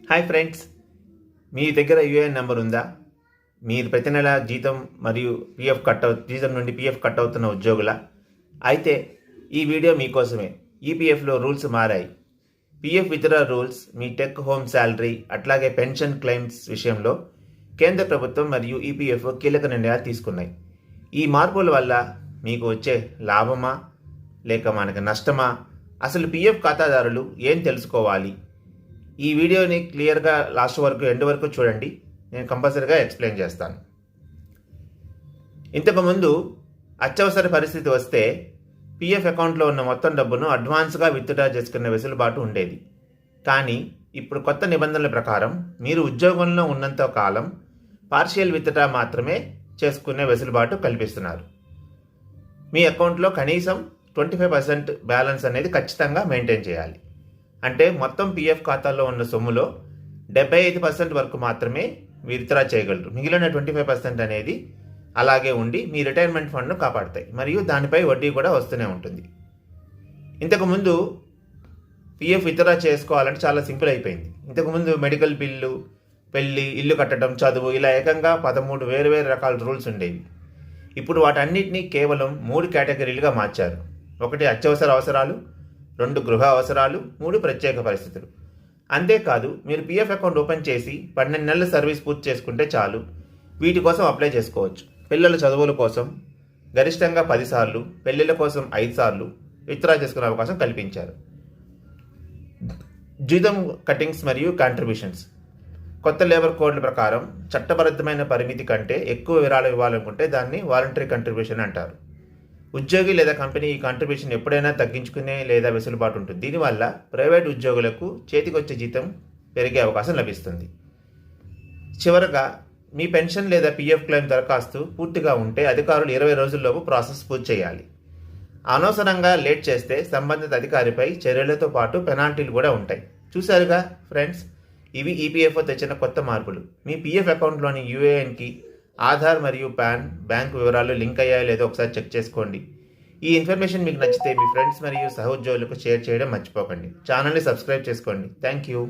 Hi friends, మీ దగ్గర UAN number ఉందా? మీరు ప్రతి నెల జీతం మరియు జీతం నుండి పిఎఫ్ కట్ అవుతున్న ఉద్యోగుల అయితే ఈ వీడియో మీకోసమే. ఈపీఎఫ్లో రూల్స్ మారాయి. పిఎఫ్ విత్డ్రా రూల్స్ మీ టెక్ హోమ్ శాలరీ అట్లాగే పెన్షన్ క్లెయిమ్స్ విషయంలో కేంద్ర ప్రభుత్వం మరియు ఈపీఎఫ్ కీలక నిర్ణయాలు తీసుకున్నాయి. ఈ మార్పుల వల్ల మీకు వచ్చే లాభమా లేక మనకి నష్టమా, అసలు పిఎఫ్ ఖాతాదారులు ఏం తెలుసుకోవాలి? ఈ వీడియోని క్లియర్గా లాస్ట్ వరకు ఎండ్ వరకు చూడండి. నేను కంపల్సరీగా ఎక్స్ప్లెయిన్ చేస్తాను. ఇంతకుముందు అత్యవసర పరిస్థితి వస్తే పిఎఫ్ అకౌంట్లో ఉన్న మొత్తం డబ్బును అడ్వాన్స్గా విత్డ్రా చేసుకునే వెసులుబాటు ఉండేది. కానీ ఇప్పుడు కొత్త నిబంధనల ప్రకారం మీరు ఉద్యోగంలో ఉన్నంత కాలం పార్షియల్ విత్డ్రా మాత్రమే చేసుకునే వెసులుబాటు కల్పిస్తున్నారు. మీ అకౌంట్లో కనీసం 25% బ్యాలెన్స్ అనేది ఖచ్చితంగా మెయింటైన్ చేయాలి. అంటే మొత్తం పిఎఫ్ ఖాతాలో ఉన్న సొమ్ములో 75% వరకు మాత్రమే మీరు విత్డ్రా చేయగలరు. మిగిలిన 25% అనేది అలాగే ఉండి మీ రిటైర్మెంట్ ఫండ్ను కాపాడుతాయి మరియు దానిపై వడ్డీ కూడా వస్తూనే ఉంటుంది. ఇంతకుముందు పిఎఫ్ విత్డ్రా చేసుకోవాలంటే చాలా సింపుల్ అయిపోయింది. ఇంతకుముందు మెడికల్ బిల్లు, పెళ్ళి, ఇల్లు కట్టడం, చదువు ఇలా ఏకంగా 13 వేరు రకాల రూల్స్ ఉండేవి. ఇప్పుడు వాటన్నిటినీ కేవలం 3 కేటగిరీలుగా మార్చారు. 1 అత్యవసర అవసరాలు, 2 గృహ అవసరాలు, 3 ప్రత్యేక పరిస్థితులు. అంతేకాదు, మీరు పిఎఫ్ అకౌంట్ ఓపెన్ చేసి 12 నెలల సర్వీస్ పూర్తి చేసుకుంటే చాలు వీటి కోసం అప్లై చేసుకోవచ్చు. పిల్లల చదువుల కోసం గరిష్టంగా 10 సార్లు, పెళ్లిళ్ళ కోసం 5 సార్లు విత్డ్రా చేసుకునే అవకాశం కల్పించారు. జీతం కటింగ్స్ మరియు కాంట్రిబ్యూషన్స్. కొత్త లేబర్ కోడ్ల ప్రకారం చట్టబద్ధమైన పరిమితి కంటే ఎక్కువ విరాళం ఇవ్వాలనుకుంటే దాన్ని వాలంటరీ కంట్రిబ్యూషన్ అంటారు. ఉద్యోగి లేదా కంపెనీ ఈ కాంట్రిబ్యూషన్ ఎప్పుడైనా తగ్గించుకునే లేదా వెసులుబాటు ఉంటుంది. దీనివల్ల ప్రైవేట్ ఉద్యోగులకు చేతికొచ్చే జీతం పెరిగే అవకాశం లభిస్తుంది. చివరగా, మీ పెన్షన్ లేదా పిఎఫ్ క్లెయిమ్ దరఖాస్తు పూర్తిగా ఉంటే అధికారులు 20 రోజుల్లోపు ప్రాసెస్ పూర్తి చేయాలి. అనవసరంగా లేట్ చేస్తే సంబంధిత అధికారిపై చర్యలతో పాటు పెనాల్టీలు కూడా ఉంటాయి. చూశారుగా ఫ్రెండ్స్, ఇవి ఈపీఎఫ్ఓ తెచ్చిన కొత్త మార్పులు. మీ పిఎఫ్ అకౌంట్లోని యూఏఎన్కి ఆధార్ మరియు పాన్ బ్యాంకు వివరాలు లింక్ అయ్యాయో లేదో ఒకసారి చెక్ చేసుకోండి. ఈ ఇన్ఫర్మేషన్ మీకు నచ్చితే మీ ఫ్రెండ్స్ మరియు సహోద్యోగులకు షేర్ చేయడం మర్చిపోకండి. ఛానల్ని సబ్స్క్రైబ్ చేసుకోండి. Thank you.